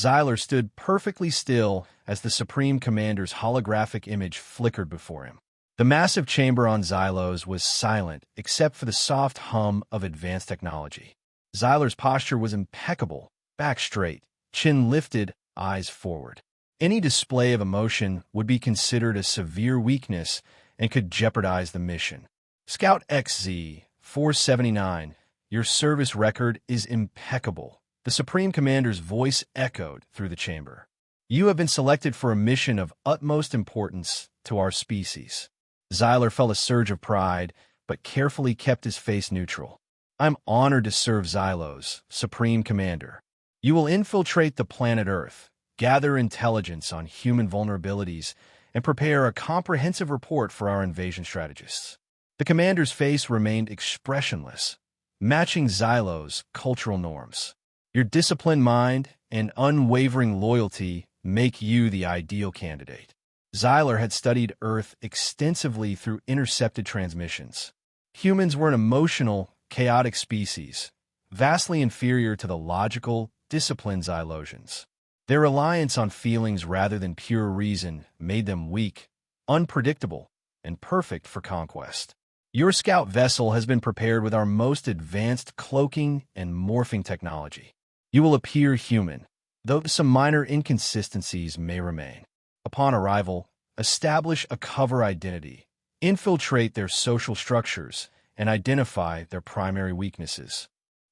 Xyler stood perfectly still as the Supreme Commander's holographic image flickered before him. The massive chamber on Xylos was silent except for the soft hum of advanced technology. Xyler's posture was impeccable, back straight, chin lifted, eyes forward. Any display of emotion would be considered a severe weakness and could jeopardize the mission. Scout XZ-479, your service record is impeccable. The Supreme Commander's voice echoed through the chamber. You have been selected for a mission of utmost importance to our species. Xyler felt a surge of pride, but carefully kept his face neutral. I'm honored to serve Xylos, Supreme Commander. You will infiltrate the planet Earth, gather intelligence on human vulnerabilities, and prepare a comprehensive report for our invasion strategists. The commander's face remained expressionless, matching Xylos' cultural norms. Your disciplined mind and unwavering loyalty make you the ideal candidate. Xyler had studied Earth extensively through intercepted transmissions. Humans were an emotional, chaotic species, vastly inferior to the logical, disciplined Xylosians. Their reliance on feelings rather than pure reason made them weak, unpredictable, and perfect for conquest. Your scout vessel has been prepared with our most advanced cloaking and morphing technology. You will appear human, though some minor inconsistencies may remain. Upon arrival, establish a cover identity, infiltrate their social structures, and identify their primary weaknesses.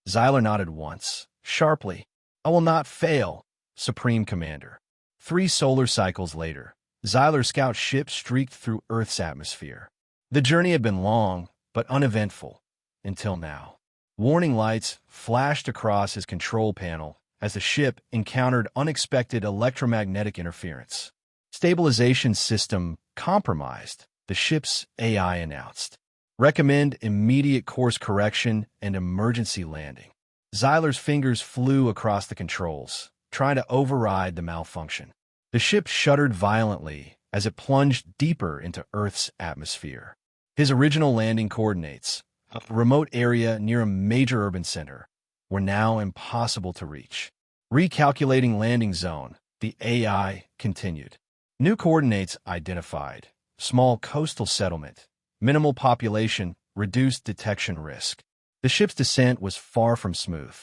Xyler nodded once, sharply. I will not fail, Supreme Commander. 3 solar cycles later, Xyler's scout ship streaked through Earth's atmosphere. The journey had been long, but uneventful, until now. Warning lights flashed across his control panel as the ship encountered unexpected electromagnetic interference. Stabilization system compromised, the ship's AI announced. Recommend immediate course correction and emergency landing. Xyler's fingers flew across the controls, trying to override the malfunction. The ship shuddered violently as it plunged deeper into Earth's atmosphere. His original landing coordinates, a remote area near a major urban center, were now impossible to reach. Recalculating landing zone, the AI continued. New coordinates identified. Small coastal settlement, minimal population, reduced detection risk. The ship's descent was far from smooth.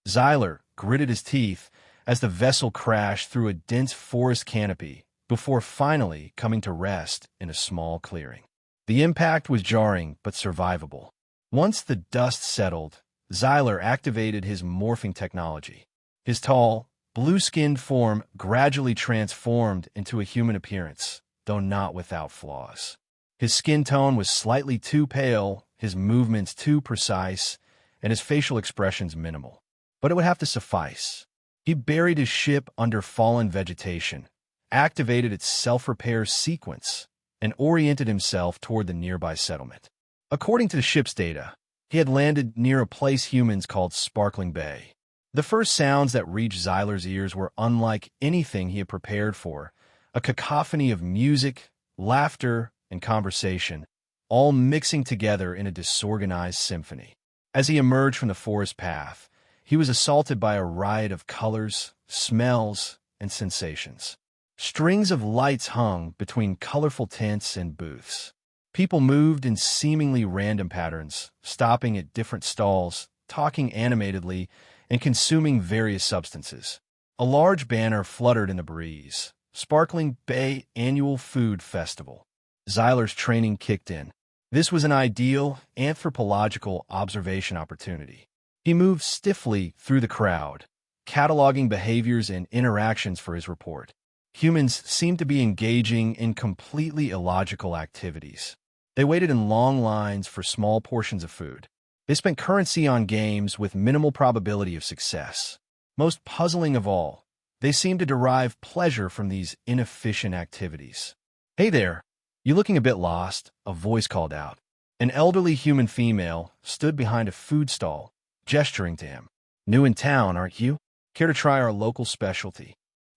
Xyler gritted his teeth as the vessel crashed through a dense forest canopy before finally coming to rest in a small clearing. The impact was jarring but survivable. Once the dust settled, Xyler activated his morphing technology. His tall, blue-skinned form gradually transformed into a human appearance, though not without flaws. His skin tone was slightly too pale, his movements too precise, and his facial expressions minimal. But it would have to suffice. He buried his ship under fallen vegetation, activated its self-repair sequence, and oriented himself toward the nearby settlement. According to the ship's data, he had landed near a place humans called Sparkling Bay. The first sounds that reached Xyler's ears were unlike anything he had prepared for, a cacophony of music, laughter, and conversation, all mixing together in a disorganized symphony. As he emerged from the forest path, he was assaulted by a riot of colors, smells, and sensations. Strings of lights hung between colorful tents and booths. People moved in seemingly random patterns, stopping at different stalls, talking animatedly, and consuming various substances. A large banner fluttered in the breeze. Sparkling Bay Annual Food Festival. Xyler's training kicked in. This was an ideal anthropological observation opportunity. He moved stiffly through the crowd, cataloging behaviors and interactions for his report. Humans seemed to be engaging in completely illogical activities. They waited in long lines for small portions of food. They spent currency on games with minimal probability of success. Most puzzling of all, they seemed to derive pleasure from these inefficient activities. "Hey there, you looking a bit lost," a voice called out. An elderly human female stood behind a food stall, gesturing to him. "New in town, aren't you? Care to try our local specialty?"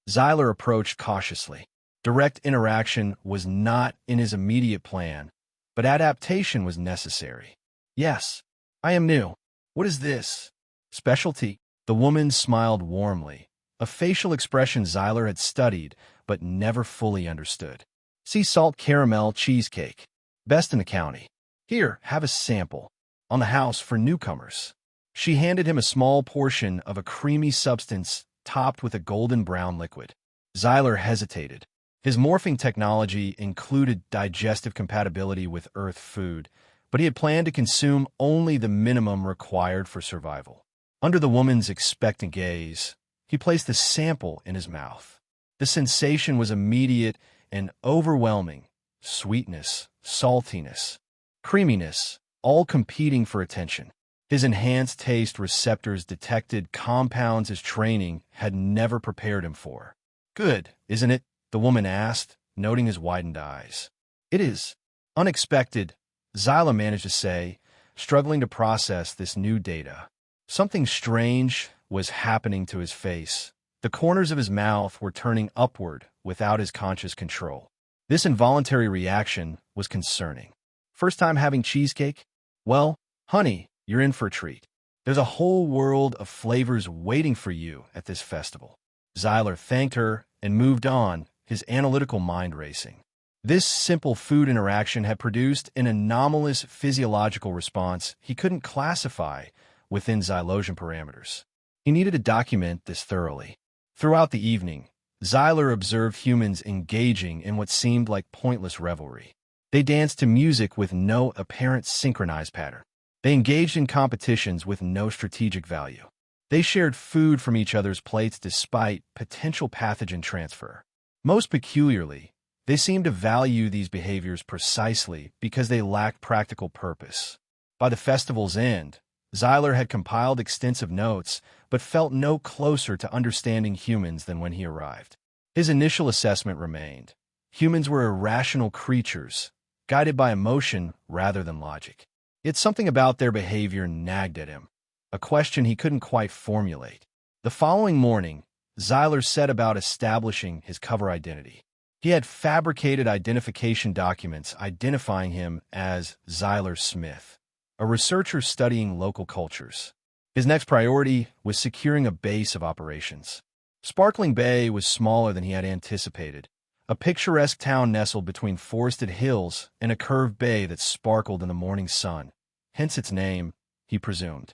Xyler approached cautiously. Direct interaction was not in his immediate plan, but adaptation was necessary. "Yes, I am new. What is this?" "Specialty." The woman smiled warmly, a facial expression Zyler had studied but never fully understood. Sea salt caramel cheesecake. Best in the county. Here, have a sample. On the house for newcomers. She handed him a small portion of a creamy substance topped with a golden brown liquid. Zyler hesitated. His morphing technology included digestive compatibility with Earth food, but he had planned to consume only the minimum required for survival. Under the woman's expectant gaze, he placed the sample in his mouth. The sensation was immediate and overwhelming. Sweetness, saltiness, creaminess, all competing for attention. His enhanced taste receptors detected compounds his training had never prepared him for. Good, isn't it? The woman asked, noting his widened eyes. It is. Unexpected, Zyla managed to say, struggling to process this new data. Something strange was happening to his face. The corners of his mouth were turning upward without his conscious control. This involuntary reaction was concerning. First time having cheesecake? Well, honey, you're in for a treat. There's a whole world of flavors waiting for you at this festival. Zyler thanked her and moved on, his analytical mind racing. This simple food interaction had produced an anomalous physiological response he couldn't classify within Xylosian parameters. He needed to document this thoroughly. Throughout the evening, Zyler observed humans engaging in what seemed like pointless revelry. They danced to music with no apparent synchronized pattern. They engaged in competitions with no strategic value. They shared food from each other's plates despite potential pathogen transfer. Most peculiarly, they seemed to value these behaviors precisely because they lacked practical purpose. By the festival's end, Zyler had compiled extensive notes but felt no closer to understanding humans than when he arrived. His initial assessment remained. Humans were irrational creatures, guided by emotion rather than logic. Yet something about their behavior nagged at him, a question he couldn't quite formulate. The following morning, Zyler set about establishing his cover identity. He had fabricated identification documents identifying him as Zyler Smith, a researcher studying local cultures. His next priority was securing a base of operations. Sparkling Bay was smaller than he had anticipated, a picturesque town nestled between forested hills and a curved bay that sparkled in the morning sun, hence its name, he presumed.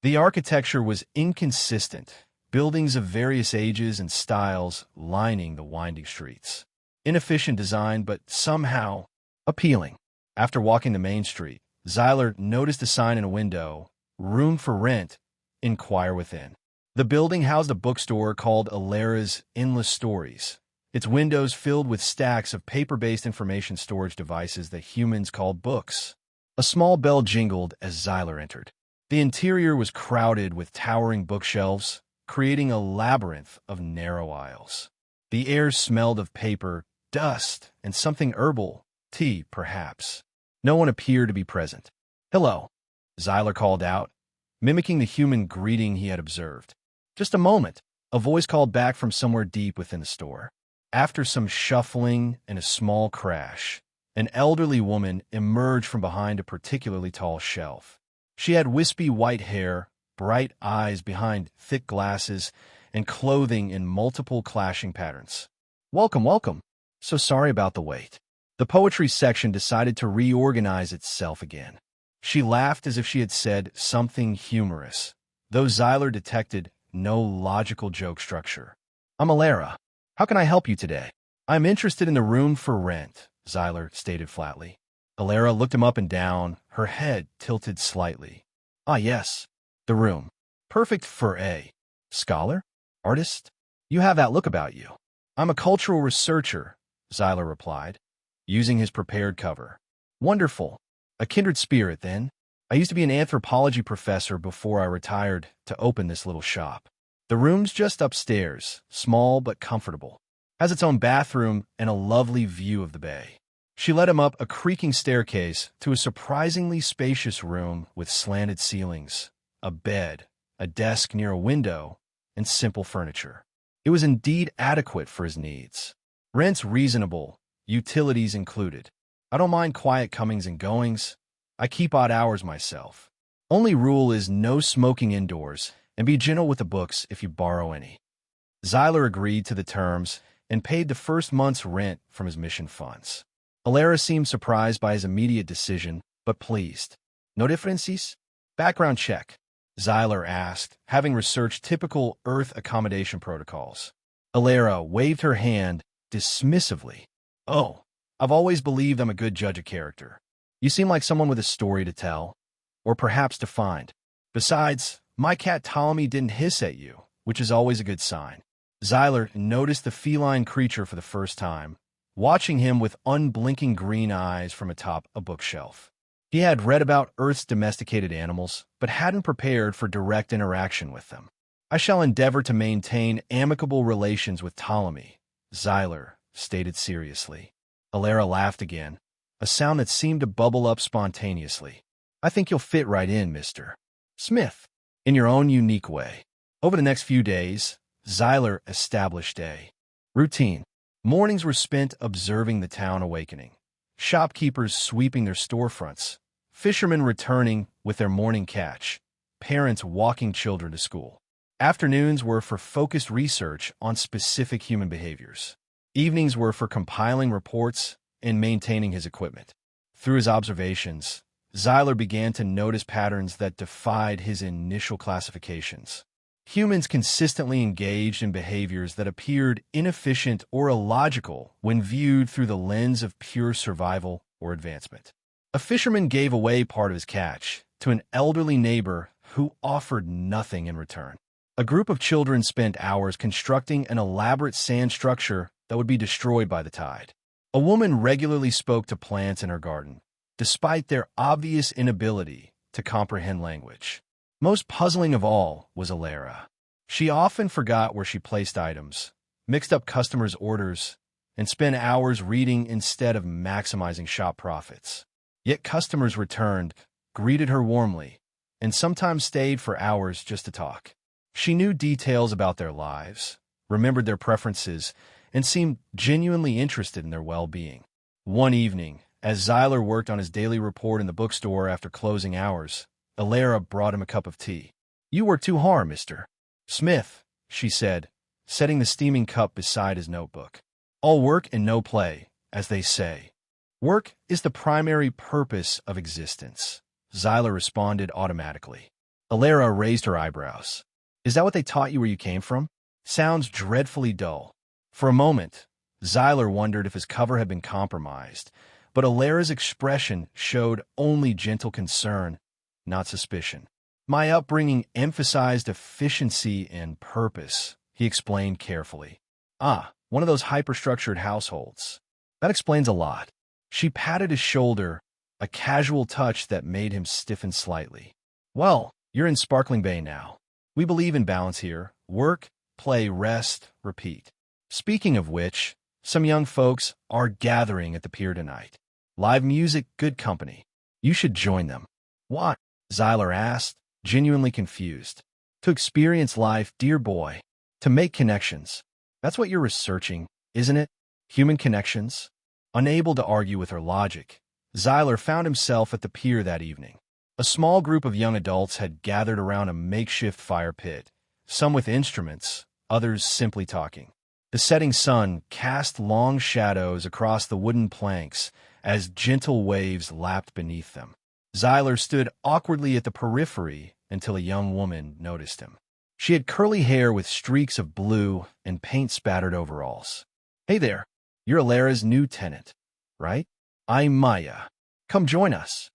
The architecture was inconsistent, buildings of various ages and styles lining the winding streets. Inefficient design, but somehow appealing. After walking the main street, Zyler noticed a sign in a window, "Room for rent, inquire within." The building housed a bookstore called Alera's Endless Stories, its windows filled with stacks of paper-based information storage devices that humans called books. A small bell jingled as Zyler entered. The interior was crowded with towering bookshelves, creating a labyrinth of narrow aisles. The air smelled of paper, dust, and something herbal, tea, perhaps. No one appeared to be present. "Hello," Zyler called out, mimicking the human greeting he had observed. "Just a moment," a voice called back from somewhere deep within the store. After some shuffling and a small crash, an elderly woman emerged from behind a particularly tall shelf. She had wispy white hair, bright eyes behind thick glasses, and clothing in multiple clashing patterns. "Welcome, welcome. So sorry about the wait." The poetry section decided to reorganize itself again. She laughed as if she had said something humorous, though Zyler detected no logical joke structure. "I'm Alera. How can I help you today?" "I'm interested in the room for rent," Zyler stated flatly. Alera looked him up and down, her head tilted slightly. "Ah, yes. The room. Perfect for a scholar? Artist? You have that look about you." "I'm a cultural researcher," Zyler replied, using his prepared cover. "Wonderful. A kindred spirit, then. I used to be an anthropology professor before I retired to open this little shop. The room's just upstairs, small but comfortable. Has its own bathroom and a lovely view of the bay." She led him up a creaking staircase to a surprisingly spacious room with slanted ceilings, a bed, a desk near a window, and simple furniture. It was indeed adequate for his needs. Rent's reasonable, utilities included. I don't mind quiet comings and goings. I keep odd hours myself. Only rule is no smoking indoors, and be gentle with the books if you borrow any. Zyler agreed to the terms and paid the first month's rent from his mission funds. Alara seemed surprised by his immediate decision, but pleased. No differences? Background check, Zyler asked, having researched typical Earth accommodation protocols. Alara waved her hand dismissively. Oh, I've always believed I'm a good judge of character. You seem like someone with a story to tell, or perhaps to find. Besides, my cat Ptolemy didn't hiss at you, which is always a good sign. Zyler noticed the feline creature for the first time, watching him with unblinking green eyes from atop a bookshelf. He had read about Earth's domesticated animals, but hadn't prepared for direct interaction with them. I shall endeavor to maintain amicable relations with Ptolemy, Zyler stated seriously. Alara laughed again, a sound that seemed to bubble up spontaneously. I think you'll fit right in, Mr. Smith, in your own unique way. Over the next few days, Zyler established a routine. Mornings were spent observing the town awakening. Shopkeepers sweeping their storefronts, fishermen returning with their morning catch, parents walking children to school. Afternoons were for focused research on specific human behaviors. Evenings were for compiling reports and maintaining his equipment. Through his observations, Zyler began to notice patterns that defied his initial classifications. Humans consistently engaged in behaviors that appeared inefficient or illogical when viewed through the lens of pure survival or advancement. A fisherman gave away part of his catch to an elderly neighbor who offered nothing in return. A group of children spent hours constructing an elaborate sand structure that would be destroyed by the tide. A woman regularly spoke to plants in her garden, despite their obvious inability to comprehend language. Most puzzling of all was Alara. She often forgot where she placed items, mixed up customers' orders, and spent hours reading instead of maximizing shop profits. Yet customers returned, greeted her warmly, and sometimes stayed for hours just to talk. She knew details about their lives, remembered their preferences, and seemed genuinely interested in their well-being. One evening, as Zyler worked on his daily report in the bookstore after closing hours, Alara brought him a cup of tea. You work too hard, Mr. Smith, she said, setting the steaming cup beside his notebook. All work and no play, as they say. Work is the primary purpose of existence, Zyler responded automatically. Alara raised her eyebrows. Is that what they taught you where you came from? Sounds dreadfully dull. For a moment, Zyler wondered if his cover had been compromised, but Alara's expression showed only gentle concern, not suspicion. My upbringing emphasized efficiency and purpose, he explained carefully. Ah, one of those hyperstructured households. That explains a lot. She patted his shoulder, a casual touch that made him stiffen slightly. Well, you're in Sparkling Bay now. We believe in balance here. Work, play, rest, repeat. Speaking of which, some young folks are gathering at the pier tonight. Live music, good company. You should join them. Why? Zyler asked, genuinely confused. To experience life, dear boy. To make connections. That's what you're researching, isn't it? Human connections? Unable to argue with her logic, Zyler found himself at the pier that evening. A small group of young adults had gathered around a makeshift fire pit, some with instruments, others simply talking. The setting sun cast long shadows across the wooden planks as gentle waves lapped beneath them. Zyler stood awkwardly at the periphery until a young woman noticed him. She had curly hair with streaks of blue and paint-spattered overalls. Hey there, you're Alara's new tenant, right? I'm Maya. Come join us.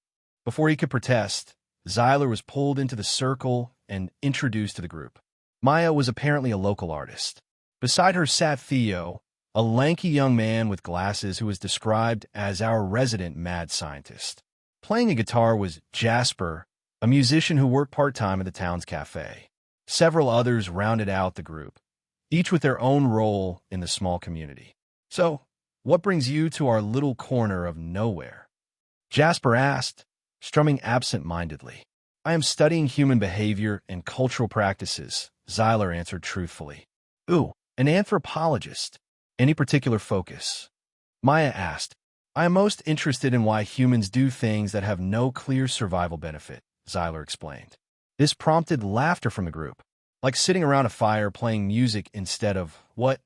Before he could protest, Zyler was pulled into the circle and introduced to the group. Maya was apparently a local artist. Beside her sat Theo, a lanky young man with glasses who was described as our resident mad scientist. Playing a guitar was Jasper, a musician who worked part-time at the town's cafe. Several others rounded out the group, each with their own role in the small community. So, what brings you to our little corner of nowhere? Jasper asked, strumming absent-mindedly. I am studying human behavior and cultural practices, Zyler answered truthfully. Ooh, an anthropologist. Any particular focus? Maya asked. I am most interested in why humans do things that have no clear survival benefit, Zyler explained. This prompted laughter from the group. like sitting around a fire playing music instead of, what?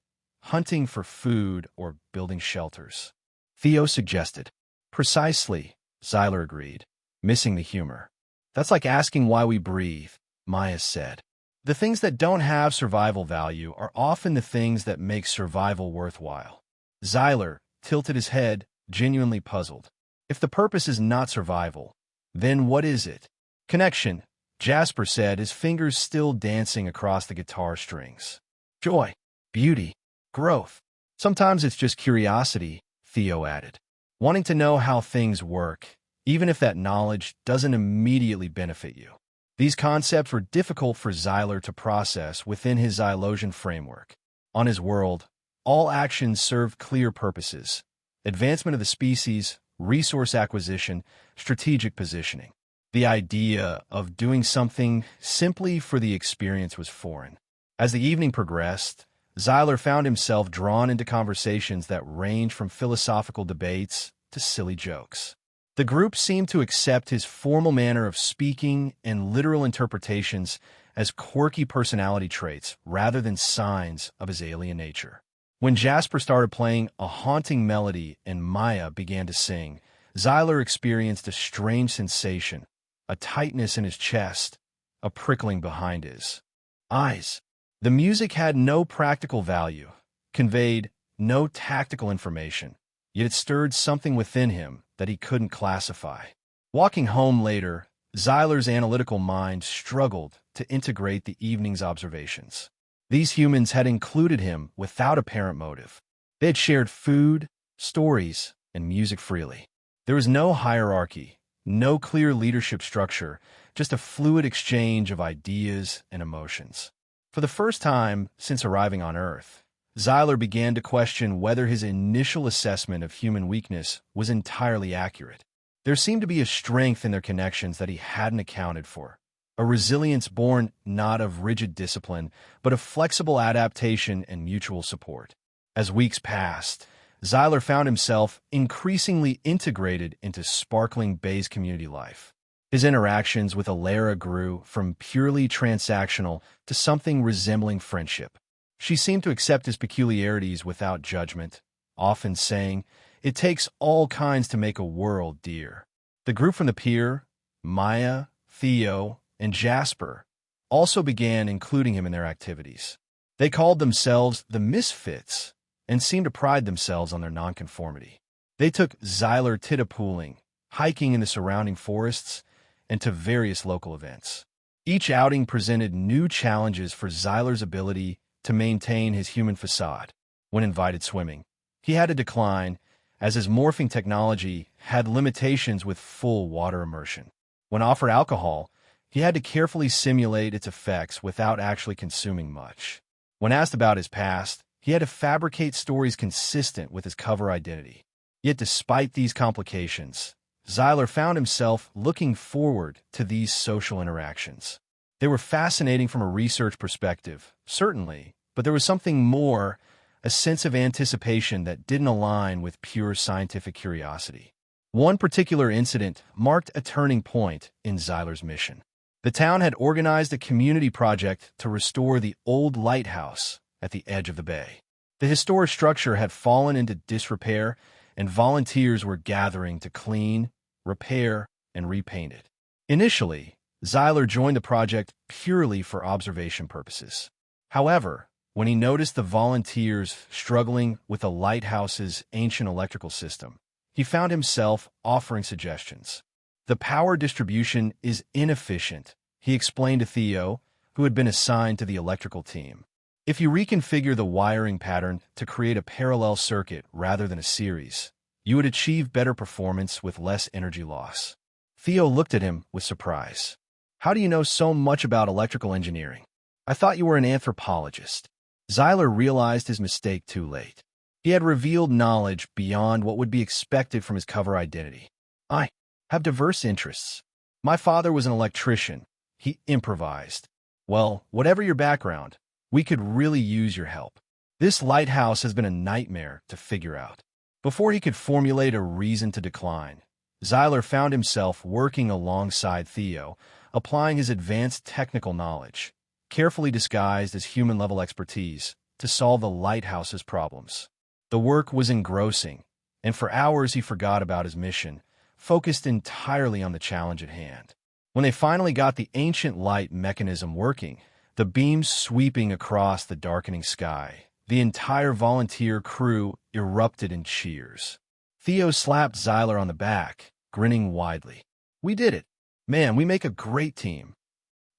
Hunting for food or building shelters. Theo suggested. Precisely, Xyler agreed, missing the humor. That's like asking why we breathe, Maya said. The things that don't have survival value are often the things that make survival worthwhile. Xyler tilted his head, genuinely puzzled. If the purpose is not survival, then what is it? Connection, Jasper said, his fingers still dancing across the guitar strings. Joy, beauty, growth. Sometimes it's just curiosity, Theo added. Wanting to know how things work, even if that knowledge doesn't immediately benefit you. These concepts were difficult for Xyler to process within his Xylosian framework. On his world, all actions serve clear purposes: advancement of the species, resource acquisition, strategic positioning. The idea of doing something simply for the experience was foreign. As the evening progressed, Xyler found himself drawn into conversations that ranged from philosophical debates to silly jokes. The group seemed to accept his formal manner of speaking and literal interpretations as quirky personality traits rather than signs of his alien nature. When Jasper started playing a haunting melody and Maya began to sing, Xyler experienced a strange sensation, a tightness in his chest, a prickling behind his eyes. The music had no practical value, conveyed no tactical information, yet it stirred something within him that he couldn't classify. Walking home later, Xyler's analytical mind struggled to integrate the evening's observations. These humans had included him without apparent motive. They had shared food, stories, and music freely. There was no hierarchy, no clear leadership structure, just a fluid exchange of ideas and emotions. For the first time since arriving on Earth, Xyler began to question whether his initial assessment of human weakness was entirely accurate. There seemed to be a strength in their connections that he hadn't accounted for, a resilience born not of rigid discipline, but of flexible adaptation and mutual support. As weeks passed, Xyler found himself increasingly integrated into sparkling Bay's community life. His interactions with Alara grew from purely transactional to something resembling friendship. She seemed to accept his peculiarities without judgment, often saying, "It takes all kinds to make a world, dear." The group from the pier, Maya, Theo, and Jasper, also began including him in their activities. They called themselves the Misfits and seemed to pride themselves on their nonconformity. They took Xyler tittapooling, hiking in the surrounding forests, and to various local events. Each outing presented new challenges for Xyler's ability to maintain his human facade. When invited swimming, he had to decline, as his morphing technology had limitations with full water immersion. When offered alcohol, he had to carefully simulate its effects without actually consuming much. When asked about his past, he had to fabricate stories consistent with his cover identity. Yet despite these complications, Xyler found himself looking forward to these social interactions. They were fascinating from a research perspective, certainly, but there was something more, a sense of anticipation that didn't align with pure scientific curiosity. One particular incident marked a turning point in Xyler's mission. The town had organized a community project to restore the old lighthouse at the edge of the bay. The historic structure had fallen into disrepair, and volunteers were gathering to clean, repair, and repaint it. Initially, Xyler joined the project purely for observation purposes. However, when he noticed the volunteers struggling with the lighthouse's ancient electrical system, he found himself offering suggestions. "The power distribution is inefficient," he explained to Theo, who had been assigned to the electrical team. "If you reconfigure the wiring pattern to create a parallel circuit rather than a series, you would achieve better performance with less energy loss." Theo looked at him with surprise. "How do you know so much about electrical engineering? I thought you were an anthropologist." Xyler realized his mistake too late. He had revealed knowledge beyond what would be expected from his cover identity. "I have diverse interests. My father was an electrician," he improvised. "Well, whatever your background, we could really use your help. This lighthouse has been a nightmare to figure out." Before he could formulate a reason to decline, Xyler found himself working alongside Theo, applying his advanced technical knowledge. carefully disguised as human-level expertise, to solve the lighthouse's problems. The work was engrossing, and for hours he forgot about his mission, focused entirely on the challenge at hand. When they finally got the ancient light mechanism working, the beams sweeping across the darkening sky, the entire volunteer crew erupted in cheers. Theo slapped Xyler on the back, grinning widely. "We did it. Man, we make a great team."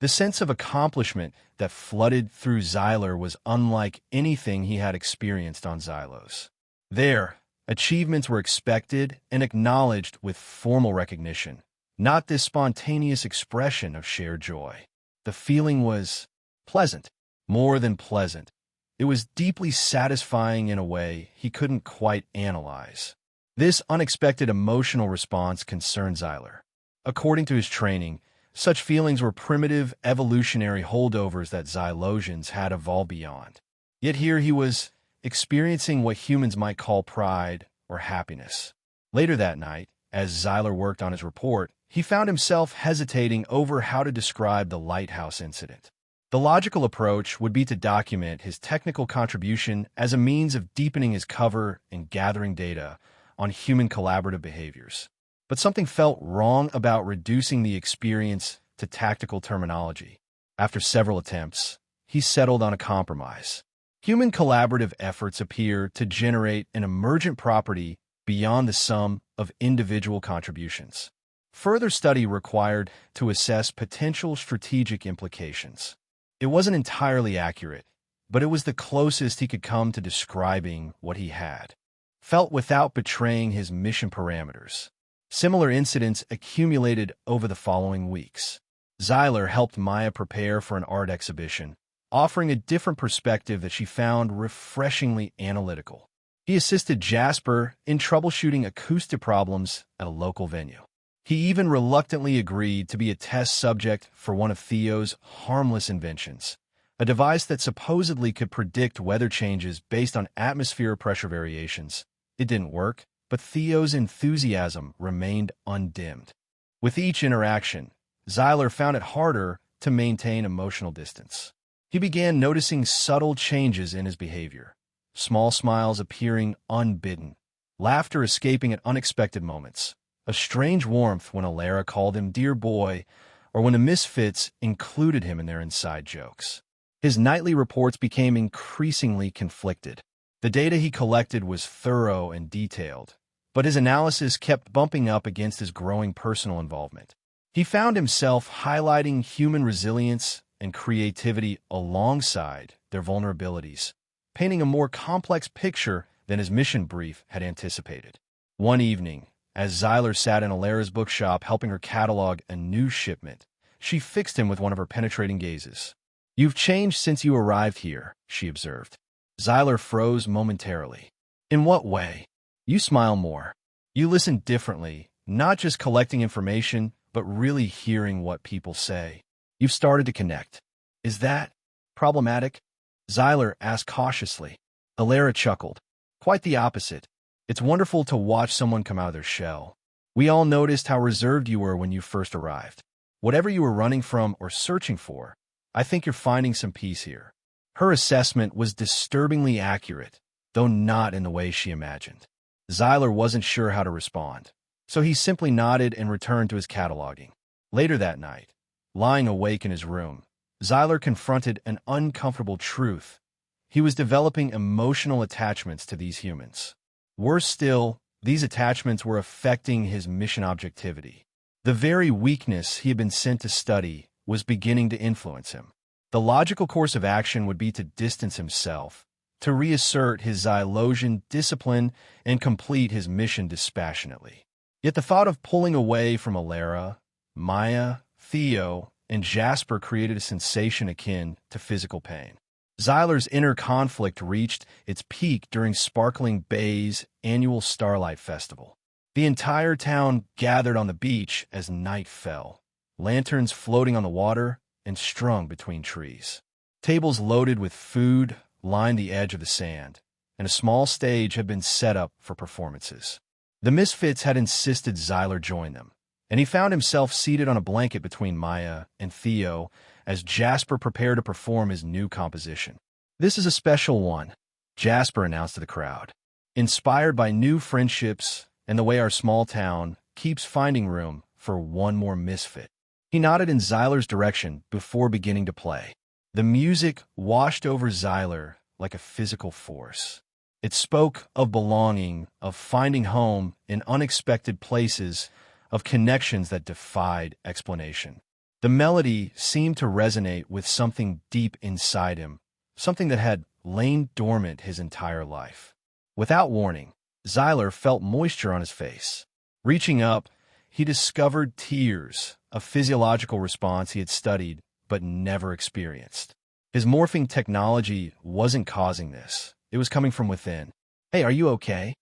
The sense of accomplishment that flooded through Xyler was unlike anything he had experienced on Xylos. There, achievements were expected and acknowledged with formal recognition, not this spontaneous expression of shared joy. The feeling was pleasant, more than pleasant. It was deeply satisfying in a way he couldn't quite analyze. This unexpected emotional response concerned Xyler. According to his training, such feelings were primitive evolutionary holdovers that Xylosians had evolved beyond. Yet here he was, experiencing what humans might call pride or happiness. Later that night, as Xyler worked on his report, he found himself hesitating over how to describe the lighthouse incident. The logical approach would be to document his technical contribution as a means of deepening his cover and gathering data on human collaborative behaviors. But something felt wrong about reducing the experience to tactical terminology. After several attempts, he settled on a compromise. Human collaborative efforts appear to generate an emergent property beyond the sum of individual contributions. Further study required to assess potential strategic implications. It wasn't entirely accurate, but it was the closest he could come to describing what he had felt without betraying his mission parameters. Similar incidents accumulated over the following weeks. Xyler helped Maya prepare for an art exhibition, offering a different perspective that she found refreshingly analytical. He assisted Jasper in troubleshooting acoustic problems at a local venue. He even reluctantly agreed to be a test subject for one of Theo's harmless inventions, a device that supposedly could predict weather changes based on atmosphere pressure variations. It didn't work, but Theo's enthusiasm remained undimmed. With each interaction, Xyler found it harder to maintain emotional distance. He began noticing subtle changes in his behavior, small smiles appearing unbidden, laughter escaping at unexpected moments, a strange warmth when Alara called him "dear boy," or when the misfits included him in their inside jokes. His nightly reports became increasingly conflicted. The data he collected was thorough and detailed, but his analysis kept bumping up against his growing personal involvement. He found himself highlighting human resilience and creativity alongside their vulnerabilities, painting a more complex picture than his mission brief had anticipated. One evening, as Xyler sat in Alara's bookshop helping her catalog a new shipment, she fixed him with one of her penetrating gazes. "You've changed since you arrived here," she observed. Xyler froze momentarily. "In what way?" "You smile more. You listen differently, not just collecting information, but really hearing what people say. You've started to connect. Is that problematic?" Xyler asked cautiously. Alara chuckled. "Quite the opposite. It's wonderful to watch someone come out of their shell. We all noticed how reserved you were when you first arrived. Whatever you were running from or searching for, I think you're finding some peace here." Her assessment was disturbingly accurate, though not in the way she imagined. Xyler wasn't sure how to respond, so he simply nodded and returned to his cataloging. Later that night, lying awake in his room, Xyler confronted an uncomfortable truth. He was developing emotional attachments to these humans. Worse still, these attachments were affecting his mission objectivity. The very weakness he had been sent to study was beginning to influence him. The logical course of action would be to distance himself, to reassert his Xylosian discipline and complete his mission dispassionately. Yet the thought of pulling away from Alara, Maya, Theo, and Jasper created a sensation akin to physical pain. Xyler's inner conflict reached its peak during Sparkling Bay's annual Starlight Festival. The entire town gathered on the beach as night fell, lanterns floating on the water and strung between trees. Tables loaded with food lined the edge of the sand, and a small stage had been set up for performances. The misfits had insisted Xyler join them, and he found himself seated on a blanket between Maya and Theo as Jasper prepared to perform his new composition. "This is a special one," Jasper announced to the crowd. "Inspired by new friendships and the way our small town keeps finding room for one more misfit." He nodded in Zyler's direction before beginning to play. The music washed over Zyler like a physical force. It spoke of belonging, of finding home in unexpected places, of connections that defied explanation. The melody seemed to resonate with something deep inside him, something that had lain dormant his entire life. Without warning, Zyler felt moisture on his face. Reaching up, he discovered tears, a physiological response he had studied but never experienced. His morphing technology wasn't causing this. It was coming from within. "Hey, are you okay?"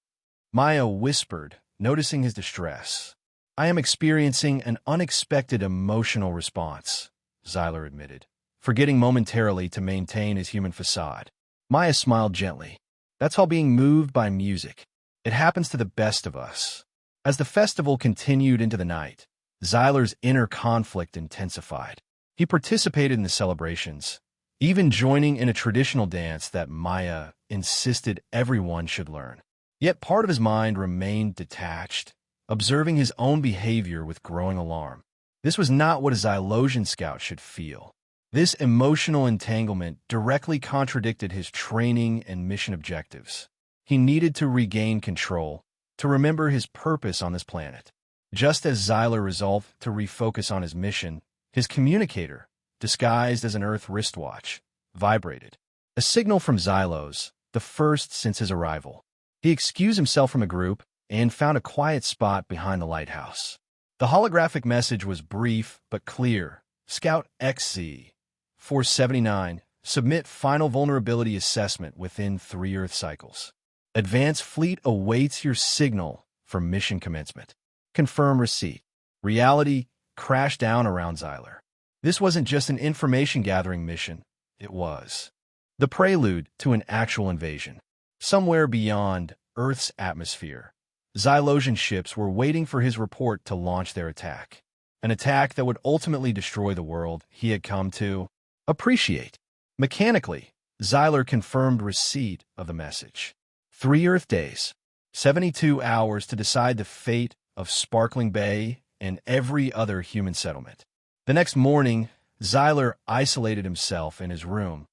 Maya whispered, noticing his distress. "I am experiencing an unexpected emotional response," Zyler admitted, forgetting momentarily to maintain his human facade. Maya smiled gently. "That's all being moved by music. It happens to the best of us." As the festival continued into the night, Zyler's inner conflict intensified. He participated in the celebrations, even joining in a traditional dance that Maya insisted everyone should learn. Yet part of his mind remained detached, observing his own behavior with growing alarm. This was not what a Zylosian scout should feel. This emotional entanglement directly contradicted his training and mission objectives. He needed to regain control, to remember his purpose on this planet. Just as Zyler resolved to refocus on his mission, his communicator, disguised as an Earth wristwatch, vibrated. A signal from Xylos, the first since his arrival. He excused himself from a group and found a quiet spot behind the lighthouse. The holographic message was brief but clear. "Scout XZ, 479, submit final vulnerability assessment within 3 Earth cycles. Advanced fleet awaits your signal for mission commencement. Confirm receipt." Reality crashed down around Zyler. This wasn't just an information-gathering mission. It was the prelude to an actual invasion. Somewhere beyond Earth's atmosphere, Zylosian ships were waiting for his report to launch their attack. An attack that would ultimately destroy the world he had come to appreciate. Mechanically, Zyler confirmed receipt of the message. 3 Earth days, 72 hours to decide the fate of Sparkling Bay and every other human settlement. The next morning, Zyler isolated himself in his room,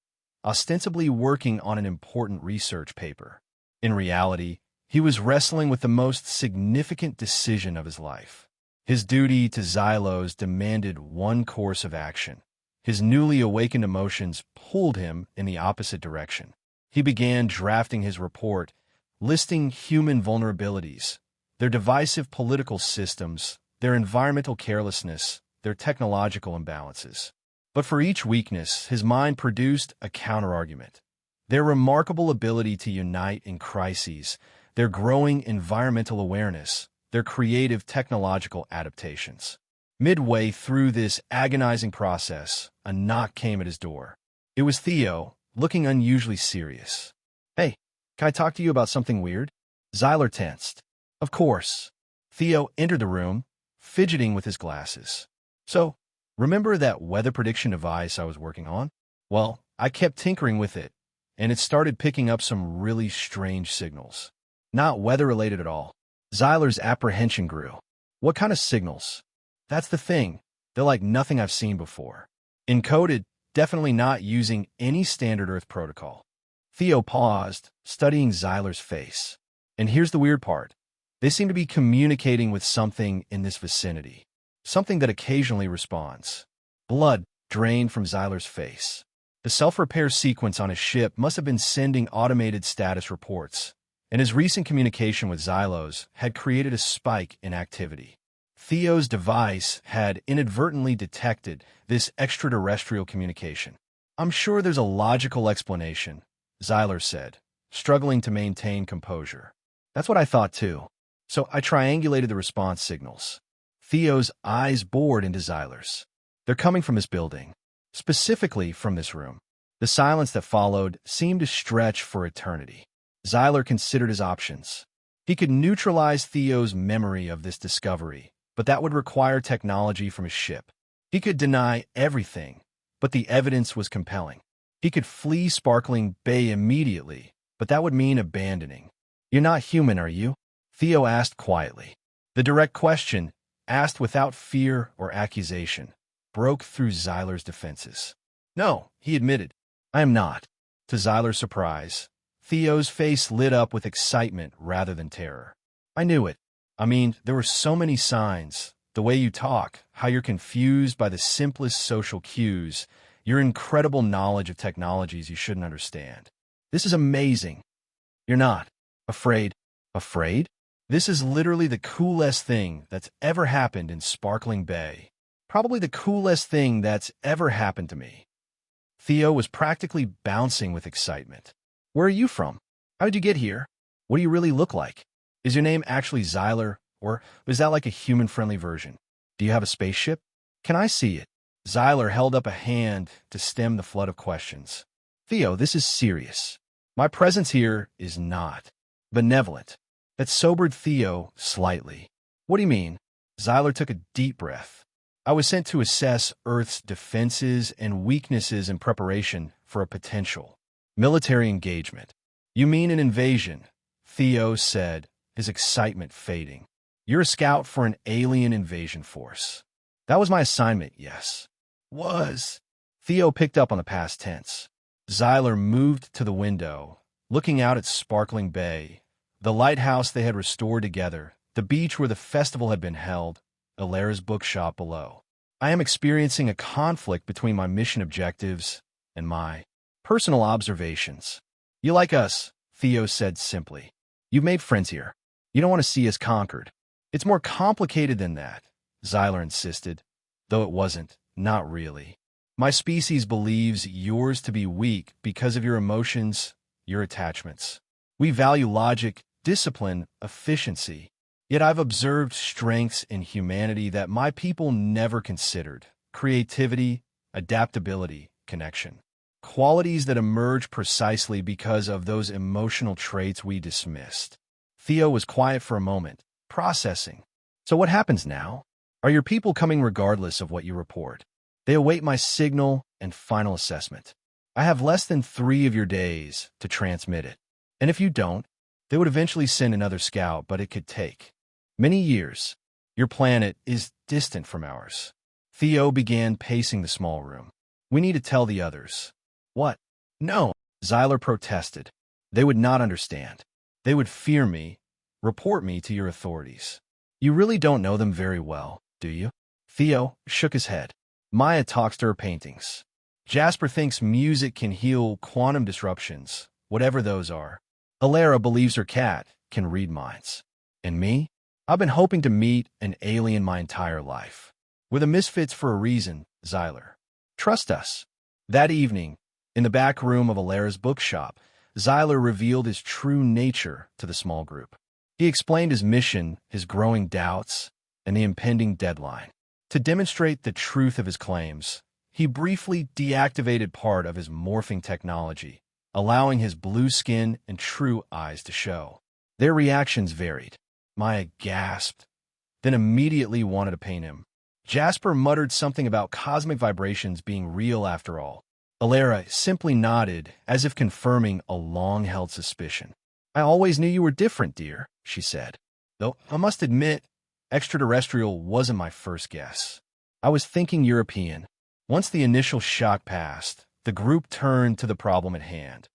ostensibly working on an important research paper. In reality, he was wrestling with the most significant decision of his life. His duty to Xylos demanded one course of action. His newly awakened emotions pulled him in the opposite direction. He began drafting his report, listing human vulnerabilities, their divisive political systems, their environmental carelessness, their technological imbalances. But for each weakness, his mind produced a counterargument. Their remarkable ability to unite in crises, their growing environmental awareness, their creative technological adaptations. Midway through this agonizing process, a knock came at his door. It was Theo, looking unusually serious. "Hey, can I talk to you about something weird?" Zyler tensed. "Of course." Theo entered the room, fidgeting with his glasses. "So, remember that weather prediction device I was working on? Well, I kept tinkering with it, and it started picking up some really strange signals. Not weather-related at all." Zyler's apprehension grew. "What kind of signals?" "That's the thing. They're like nothing I've seen before. Encoded, definitely not using any standard Earth protocol." Theo paused, studying Zyler's face. "And here's the weird part. They seem to be communicating with something in this vicinity. Something that occasionally responds." Blood drained from Zyler's face. The self-repair sequence on his ship must have been sending automated status reports, and his recent communication with Xylos had created a spike in activity. Theo's device had inadvertently detected this extraterrestrial communication. "I'm sure there's a logical explanation," Zyler said, struggling to maintain composure. "That's what I thought too." So I triangulated the response signals. Theo's eyes bored into Zyler's. "They're coming from this building, specifically from this room." The silence that followed seemed to stretch for eternity. Zyler considered his options. He could neutralize Theo's memory of this discovery, but that would require technology from his ship. He could deny everything, but the evidence was compelling. He could flee Sparkling Bay immediately, but that would mean abandoning. "You're not human, are you?" Theo asked quietly. The direct question, asked without fear or accusation, broke through Zyler's defenses. "No," he admitted. "I am not." To Zyler's surprise, Theo's face lit up with excitement rather than terror. "I knew it. I mean, there were so many signs. The way you talk, how you're confused by the simplest social cues, your incredible knowledge of technologies you shouldn't understand. This is amazing." "You're not afraid." "Afraid? This is literally the coolest thing that's ever happened in Sparkling Bay. Probably the coolest thing that's ever happened to me." Theo was practically bouncing with excitement. "Where are you from? How did you get here? What do you really look like? Is your name actually Zyler, or is that like a human-friendly version? Do you have a spaceship? Can I see it?" Zyler held up a hand to stem the flood of questions. "Theo, this is serious. My presence here is not benevolent." That sobered Theo slightly. "What do you mean?" Zyler took a deep breath. "I was sent to assess Earth's defenses and weaknesses in preparation for a potential military engagement." "You mean an invasion?" Theo said, his excitement fading. "You're a scout for an alien invasion force." "That was my assignment, yes." "Was." Theo picked up on the past tense. Zyler moved to the window, looking out at Sparkling Bay, the lighthouse they had restored together, the beach where the festival had been held, Alara's bookshop below. "I am experiencing a conflict between my mission objectives and my personal observations." "You like us," Theo said simply. "You've made friends here. You don't want to see us conquered." "It's more complicated than that," Zyler insisted, though it wasn't, not really. "My species believes yours to be weak because of your emotions, your attachments. We value logic, discipline, efficiency. Yet I've observed strengths in humanity that my people never considered: creativity, adaptability, connection. Qualities that emerge precisely because of those emotional traits we dismissed." Theo was quiet for a moment, processing. "So what happens now? Are your people coming regardless of what you report?" "They await my signal and final assessment. I have less than 3 of your days to transmit it. And if you don't, they would eventually send another scout, but it could take many years. Your planet is distant from ours." Theo began pacing the small room. "We need to tell the others." "What?" "No," Zyler protested. "They would not understand. They would fear me, report me to your authorities." "You really don't know them very well, do you?" Theo shook his head. "Maya talks to her paintings. Jasper thinks music can heal quantum disruptions, whatever those are. Alara believes her cat can read minds. And me? I've been hoping to meet an alien my entire life. We're the misfits for a reason, Zyler. Trust us." That evening, in the back room of Alara's bookshop, Zyler revealed his true nature to the small group. He explained his mission, his growing doubts, and the impending deadline. To demonstrate the truth of his claims, he briefly deactivated part of his morphing technology, allowing his blue skin and true eyes to show. Their reactions varied. Maya gasped, then immediately wanted to paint him. Jasper muttered something about cosmic vibrations being real after all. Alara simply nodded, as if confirming a long-held suspicion. "I always knew you were different, dear," she said. "Though I must admit, extraterrestrial wasn't my first guess. I was thinking European." Once the initial shock passed, the group turned to the problem at hand: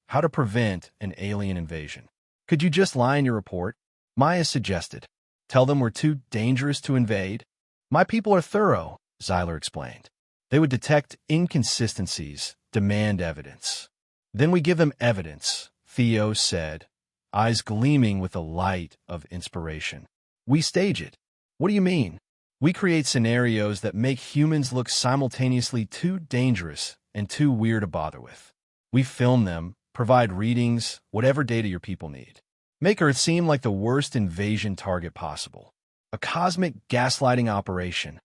how to prevent an alien invasion. "Could you just lie in your report?" Maya suggested. "Tell them we're too dangerous to invade?" "My people are thorough," Zyler explained. "They would detect inconsistencies, demand evidence." "Then we give them evidence," Theo said, eyes gleaming with the light of inspiration. "We stage it." "What do you mean?" "We create scenarios that make humans look simultaneously too dangerous and too weird to bother with. We film them, provide readings, whatever data your people need. Make Earth seem like the worst invasion target possible. A cosmic gaslighting operation."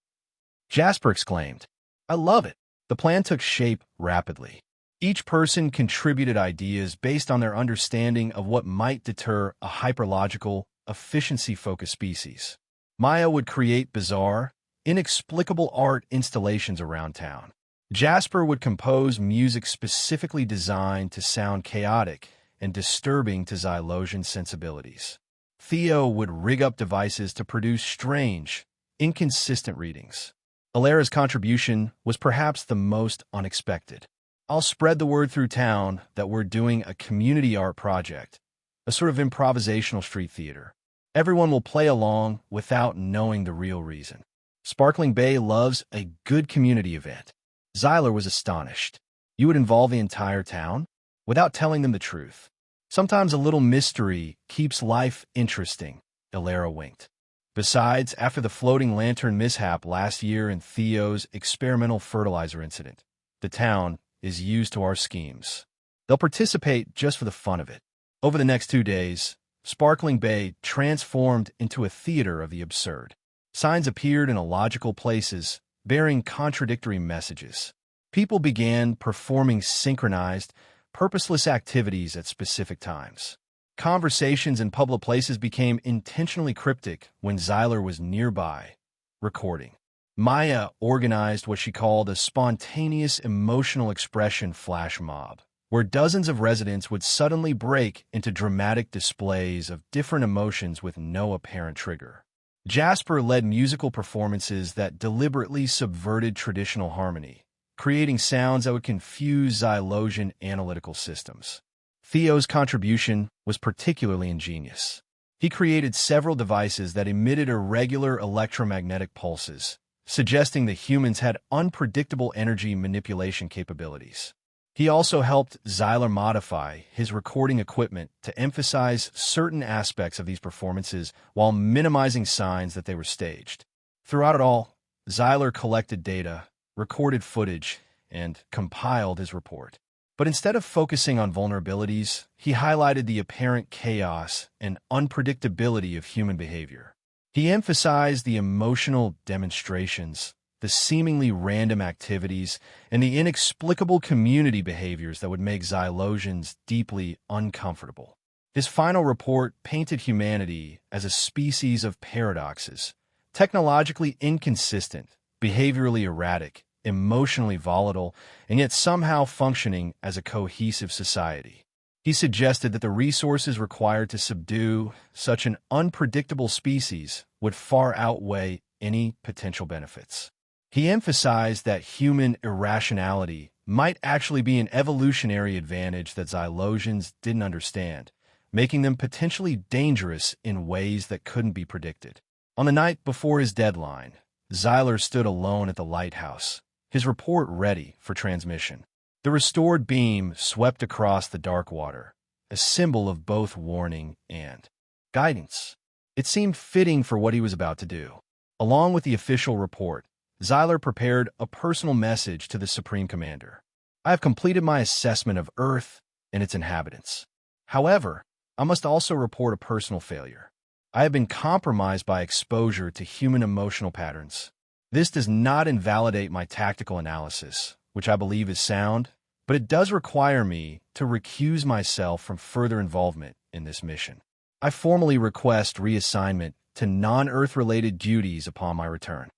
Jasper exclaimed. "I love it." The plan took shape rapidly. Each person contributed ideas based on their understanding of what might deter a hyperlogical, efficiency-focused species. Maya would create bizarre, inexplicable art installations around town. Jasper would compose music specifically designed to sound chaotic and disturbing to Xylosion's sensibilities. Theo would rig up devices to produce strange, inconsistent readings. Alera's contribution was perhaps the most unexpected. I'll spread the word through town that we're doing a community art project, a sort of improvisational street theater. Everyone will play along without knowing the real reason. Sparkling Bay loves a good community event. Xyler was astonished. You would involve the entire town? Without telling them the truth. Sometimes a little mystery keeps life interesting, Alera winked. Besides, after the floating lantern mishap last year and Theo's experimental fertilizer incident, the town is used to our schemes. They'll participate just for the fun of it. Over the next 2 days, Sparkling Bay transformed into a theater of the absurd. Signs appeared in illogical places, bearing contradictory messages. People began performing synchronized, purposeless activities at specific times. Conversations in public places became intentionally cryptic when Xyler was nearby, recording. Maya organized what she called a spontaneous emotional expression flash mob, where dozens of residents would suddenly break into dramatic displays of different emotions with no apparent trigger. Jasper led musical performances that deliberately subverted traditional harmony, creating sounds that would confuse Xylosion analytical systems. Theo's contribution was particularly ingenious. He created several devices that emitted irregular electromagnetic pulses, suggesting that humans had unpredictable energy manipulation capabilities. He also helped Xyler modify his recording equipment to emphasize certain aspects of these performances while minimizing signs that they were staged. Throughout it all, Xyler collected data, recorded footage, and compiled his report. But instead of focusing on vulnerabilities, he highlighted the apparent chaos and unpredictability of human behavior. He emphasized the emotional demonstrations, the seemingly random activities, and the inexplicable community behaviors that would make Xylosians deeply uncomfortable. His final report painted humanity as a species of paradoxes, technologically inconsistent, behaviorally erratic, emotionally volatile, and yet somehow functioning as a cohesive society. He suggested that the resources required to subdue such an unpredictable species would far outweigh any potential benefits. He emphasized that human irrationality might actually be an evolutionary advantage that Xylosians didn't understand, making them potentially dangerous in ways that couldn't be predicted. On the night before his deadline, Xyler stood alone at the lighthouse, his report ready for transmission. The restored beam swept across the dark water, a symbol of both warning and guidance. It seemed fitting for what he was about to do. Along with the official report, Xyler prepared a personal message to the Supreme Commander. I have completed my assessment of Earth and its inhabitants. However, I must also report a personal failure. I have been compromised by exposure to human emotional patterns. This does not invalidate my tactical analysis, which I believe is sound, but it does require me to recuse myself from further involvement in this mission. I formally request reassignment to non-Earth-related duties upon my return.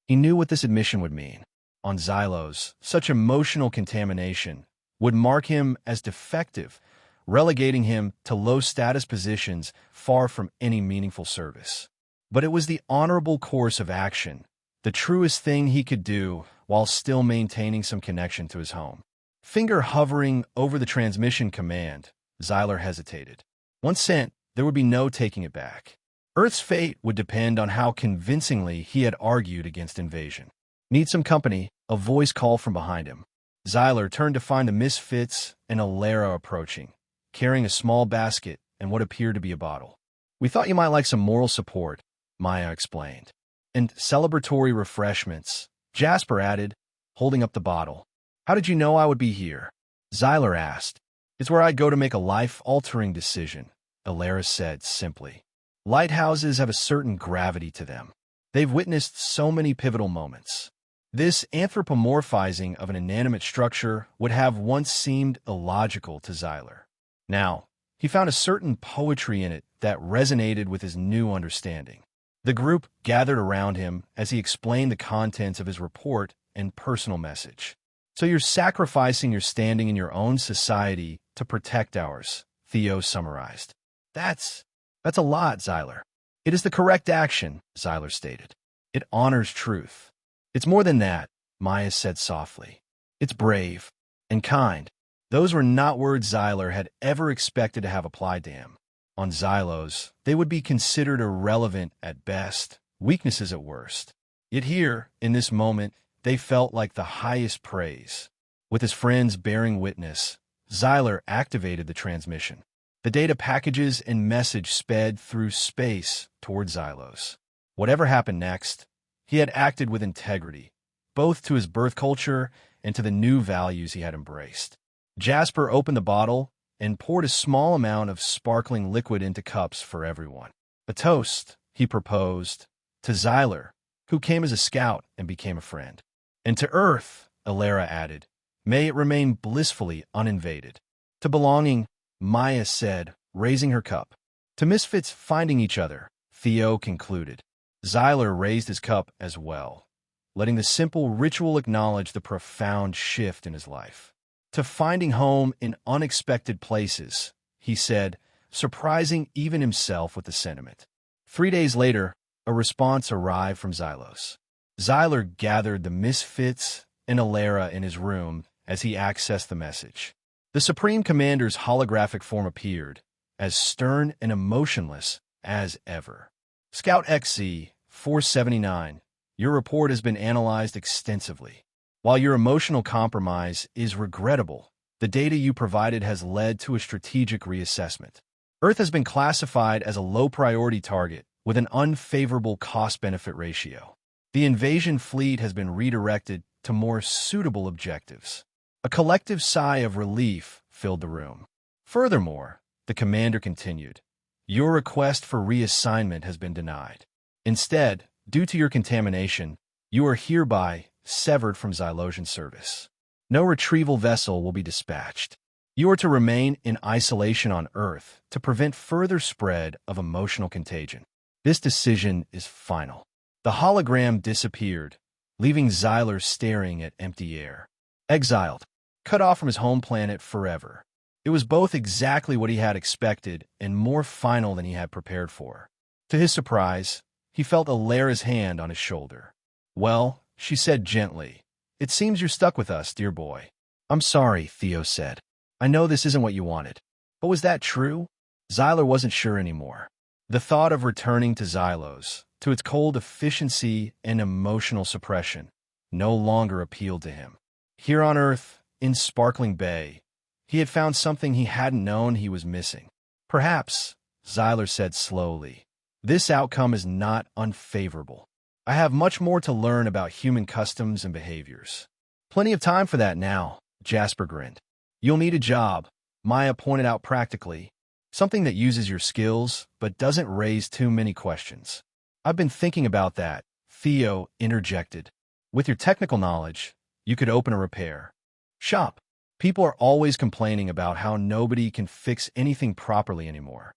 He knew what this admission would mean. On Xylos, such emotional contamination would mark him as defective, relegating him to low-status positions far from any meaningful service. But it was the honorable course of action, the truest thing he could do while still maintaining some connection to his home. Finger hovering over the transmission command, Xyler hesitated. Once sent, there would be no taking it back. Earth's fate would depend on how convincingly he had argued against invasion. Need some company, a voice called from behind him. Xyler turned to find the misfits and Alera approaching, carrying a small basket and what appeared to be a bottle. We thought you might like some moral support, Maya explained. And celebratory refreshments, Jasper added, holding up the bottle. How did you know I would be here? Xyler asked. It's where I'd go to make a life-altering decision, Alera said simply. Lighthouses have a certain gravity to them. They've witnessed so many pivotal moments. This anthropomorphizing of an inanimate structure would have once seemed illogical to Xyler. Now, he found a certain poetry in it that resonated with his new understanding. The group gathered around him as he explained the contents of his report and personal message. So you're sacrificing your standing in your own society to protect ours, Theo summarized. That's a lot, Xyler. It is the correct action, Xyler stated. It honors truth. It's more than that, Maya said softly. It's brave and kind. Those were not words Xyler had ever expected to have applied to him. On Xylos, they would be considered irrelevant at best, weaknesses at worst. Yet here, in this moment, they felt like the highest praise. With his friends bearing witness, Xyler activated the transmission. The data packages and message sped through space toward Xylos. Whatever happened next, he had acted with integrity, both to his birth culture and to the new values he had embraced. Jasper opened the bottle and poured a small amount of sparkling liquid into cups for everyone. A toast, he proposed, to Xyler, who came as a scout and became a friend. And to Earth, Alara added, may it remain blissfully uninvaded. To belonging, Maya said, raising her cup. To misfits finding each other, Theo concluded. Xyler raised his cup as well, letting the simple ritual acknowledge the profound shift in his life. To finding home in unexpected places, he said, surprising even himself with the sentiment. 3 days later, a response arrived from Xylos. Xyler gathered the misfits and Alara in his room as he accessed the message. The Supreme Commander's holographic form appeared, as stern and emotionless as ever. Scout XC 479, your report has been analyzed extensively. While your emotional compromise is regrettable, the data you provided has led to a strategic reassessment. Earth has been classified as a low-priority target with an unfavorable cost-benefit ratio. The invasion fleet has been redirected to more suitable objectives. A collective sigh of relief filled the room. Furthermore, the commander continued, your request for reassignment has been denied. Instead, due to your contamination, you are hereby severed from Xylosian service. No retrieval vessel will be dispatched. You are to remain in isolation on Earth to prevent further spread of emotional contagion. This decision is final. The hologram disappeared, leaving Xyler staring at empty air. Exiled, cut off from his home planet forever. It was both exactly what he had expected and more final than he had prepared for. To his surprise, he felt Alara's hand on his shoulder. Well, she said gently, it seems you're stuck with us, dear boy. I'm sorry, Theo said. I know this isn't what you wanted. But was that true? Xyler wasn't sure anymore. The thought of returning to Xylos, to its cold efficiency and emotional suppression, no longer appealed to him. Here on Earth, in Sparkling Bay, he had found something he hadn't known he was missing. Perhaps, Xyler said slowly, this outcome is not unfavorable. I have much more to learn about human customs and behaviors. Plenty of time for that now, Jasper grinned. You'll need a job, Maya pointed out practically. Something that uses your skills, but doesn't raise too many questions. I've been thinking about that, Theo interjected. With your technical knowledge, you could open a repair shop. People are always complaining about how nobody can fix anything properly anymore.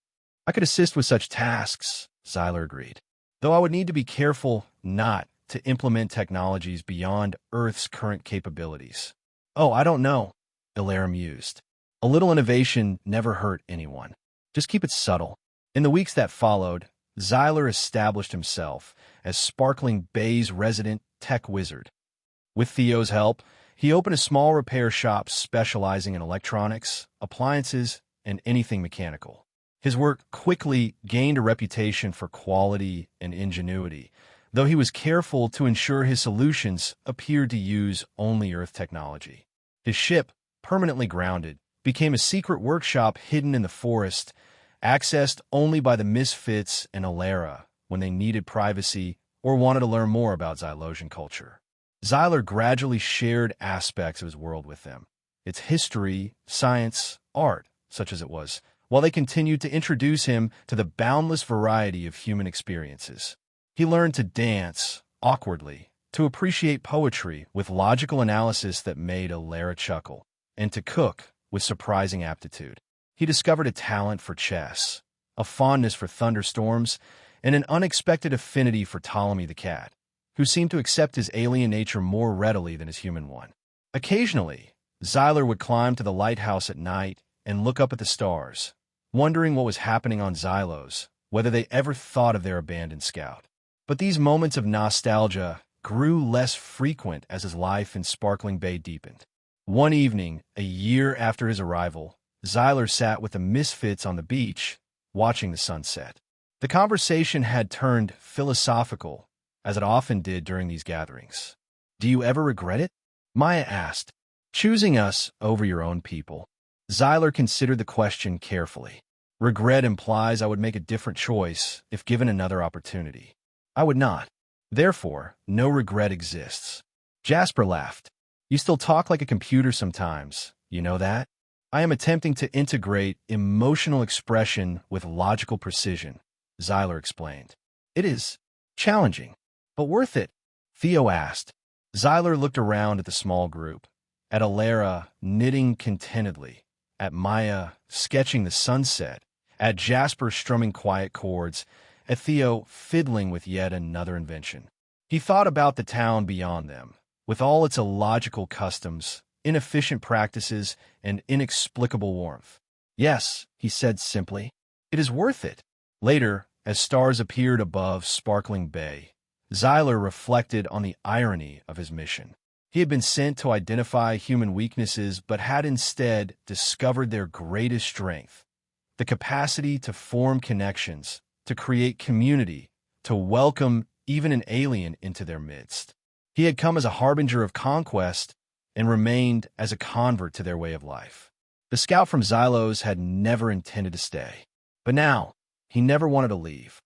I could assist with such tasks, Xyler agreed. Though I would need to be careful not to implement technologies beyond Earth's current capabilities. Oh, I don't know, Alara mused. A little innovation never hurt anyone. Just keep it subtle. In the weeks that followed, Xyler established himself as Sparkling Bay's resident tech wizard. With Theo's help, he opened a small repair shop specializing in electronics, appliances, and anything mechanical. His work quickly gained a reputation for quality and ingenuity, though he was careful to ensure his solutions appeared to use only Earth technology. His ship, permanently grounded, became a secret workshop hidden in the forest, accessed only by the misfits and Alara when they needed privacy or wanted to learn more about Xylosian culture. Xyler gradually shared aspects of his world with them, its history, science, art, such as it was, while they continued to introduce him to the boundless variety of human experiences. He learned to dance, awkwardly, to appreciate poetry with logical analysis that made Alara chuckle, and to cook with surprising aptitude. He discovered a talent for chess, a fondness for thunderstorms, and an unexpected affinity for Ptolemy the cat, who seemed to accept his alien nature more readily than his human one. Occasionally, Xyler would climb to the lighthouse at night and look up at the stars, wondering what was happening on Xylos, whether they ever thought of their abandoned scout. But these moments of nostalgia grew less frequent as his life in Sparkling Bay deepened. One evening, a year after his arrival, Xyler sat with the misfits on the beach, watching the sunset. The conversation had turned philosophical, as it often did during these gatherings. "Do you ever regret it?" Maya asked. "Choosing us over your own people." Xyler considered the question carefully. "Regret implies I would make a different choice if given another opportunity. I would not. Therefore, no regret exists." Jasper laughed. "You still talk like a computer sometimes, you know that? I am attempting to integrate emotional expression with logical precision," Xyler explained. "It is challenging, but worth it?" Theo asked. Xyler looked around at the small group, at Alara knitting contentedly, at Maya sketching the sunset, at Jasper strumming quiet chords, at Theo fiddling with yet another invention. He thought about the town beyond them, with all its illogical customs, inefficient practices, and inexplicable warmth. "Yes," he said simply, "it is worth it." Later, as stars appeared above Sparkling Bay, Xyler reflected on the irony of his mission. He had been sent to identify human weaknesses, but had instead discovered their greatest strength, the capacity to form connections, to create community, to welcome even an alien into their midst. He had come as a harbinger of conquest and remained as a convert to their way of life. The scout from Xylos had never intended to stay, but now he never wanted to leave.